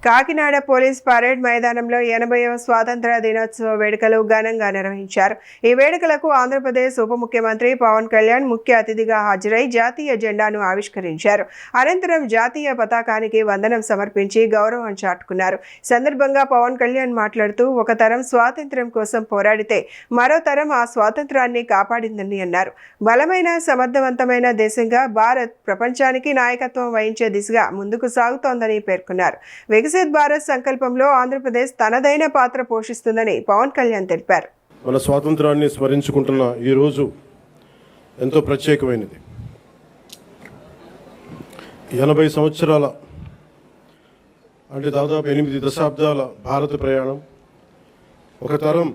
Kakinada police parade మైదానంలో 80వ స్వాతంత్ర దినోత్సవ వేడుకలు ఘనంగా నిర్వహించారు. ఈ వేడుకలకు ఆంధ్రప్రదేశ్ ఉప ముఖ్యమంత్రి పవన్ కళ్యాణ్ ముఖ్య అతిథిగా హాజరై జాతీయ జెండాను ఆవిష్కరించారు. అనంతరం జాతీయ పతాకానికి వందనం సమర్పించి గౌరవం చాటుకున్నారు. సందర్భంగా పవన్ కళ్యాణ్ మాట్లాడుతూ ఒక తరం స్వాతంత్ర్యం కోసం పోరాడితే మరో తరం ఆ స్వాతంత్రాన్ని కాపాడిందని అన్నారు. బలమైన సమర్థవంతమైన దేశంగా భారత్ ప్రపంచానికి నాయకత్వం వహించే దిశగా ముందుకు సాగుతోందని పేర్కొన్నారు. వికసిత్ భారత్ సంకల్పంలో ఆంధ్రప్రదేశ్ తనదైన పాత్ర పోషిస్తుందని పవన్ కళ్యాణ్ తెలిపారు. మన స్వాతంత్రాన్ని స్మరించుకుంటున్న ఈ రోజు ఎంతో ప్రత్యేకమైనది. 80 సంవత్సరాల అంటే దాదాపు 8 దశాబ్దాల భారత ప్రయాణం. ఒక తరం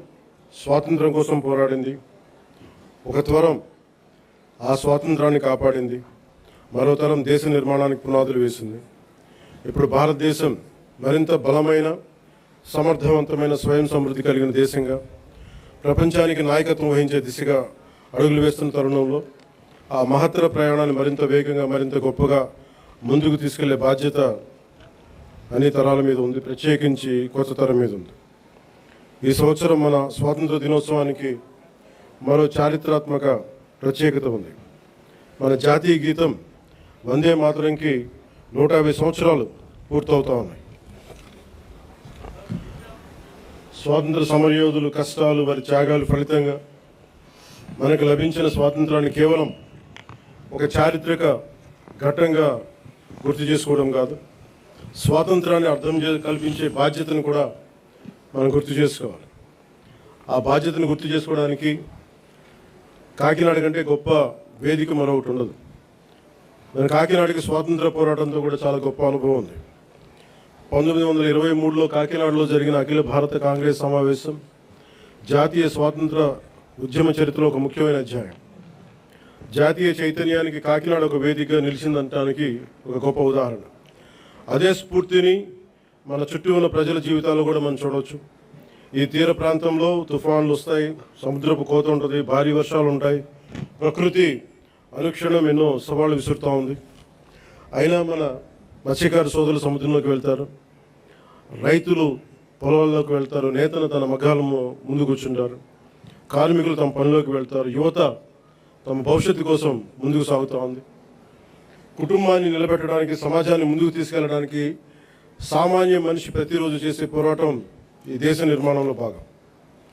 స్వాతంత్రం కోసం పోరాడింది, ఒక తరం ఆ స్వాతంత్రాన్ని కాపాడింది, మరో తరం దేశ నిర్మాణానికి పునాదులు వేసింది. ఇప్పుడు భారతదేశం మరింత బలమైన సమర్థవంతమైన స్వయం సమృద్ధి కలిగిన దేశంగా ప్రపంచానికి నాయకత్వం వహించే దిశగా అడుగులు వేస్తున్న తరుణంలో ఆ మహత్తర ప్రయాణాన్ని మరింత వేగంగా మరింత గొప్పగా ముందుకు తీసుకెళ్లే బాధ్యత అన్ని తరాల మీద ఉంది, ప్రత్యేకించి కొత్త తరం మీద ఉంది. ఈ సంవత్సరం మన స్వాతంత్ర దినోత్సవానికి మరో చారిత్రాత్మక ప్రత్యేకత ఉంది. మన జాతీయ గీతం వందే మాతరంకి 150 సంవత్సరాలు పూర్తవుతా ఉన్నాయి. స్వాతంత్ర సమరయోధులు కష్టాలు వారి త్యాగాలు ఫలితంగా మనకు లభించిన స్వాతంత్రాన్ని కేవలం ఒక చారిత్రక ఘట్టంగా గుర్తు చేసుకోవడం కాదు, స్వాతంత్రాన్ని అర్థం కల్పించే బాధ్యతను కూడా మనం గుర్తు చేసుకోవాలి. ఆ బాధ్యతను గుర్తు చేసుకోవడానికి కాకినాడ కంటే గొప్ప వేదిక మరొకటి ఉండదు. మన కాకినాడకి స్వాతంత్ర పోరాటంతో కూడా చాలా గొప్ప అనుభవం ఉంది. 1923లో కాకినాడలో జరిగిన అఖిల భారత కాంగ్రెస్ సమావేశం జాతీయ స్వాతంత్ర ఉద్యమ చరిత్రలో ఒక ముఖ్యమైన అధ్యాయం. జాతీయ చైతన్యానికి కాకినాడ ఒక వేదికగా నిలిచిందనడానికి ఒక గొప్ప ఉదాహరణ. అదే స్ఫూర్తిని మన చుట్టూ ఉన్న ప్రజల జీవితాల్లో కూడా మనం చూడవచ్చు. ఈ తీర ప్రాంతంలో తుఫాన్లు వస్తాయి, సముద్రపు కోత ఉంటుంది, భారీ వర్షాలు ఉంటాయి, ప్రకృతి అనుక్షణం ఎన్నో సవాళ్లు విసురుతూ ఉంది. అయినా మన మత్స్యకార సోదరులు సముద్రంలోకి వెళ్తారు, రైతులు పొలాల్లోకి వెళ్తారు, నేతలు తన మగ్గాల ముందు కూర్చుంటారు, కార్మికులు తమ పనిలోకి వెళ్తారు, యువత తమ భవిష్యత్తు కోసం ముందుకు సాగుతూ ఉంది. కుటుంబాన్ని నిలబెట్టడానికి, సమాజాన్ని ముందుకు తీసుకెళ్లడానికి సామాన్య మనిషి ప్రతిరోజు చేసే పోరాటం ఈ దేశ నిర్మాణంలో భాగం.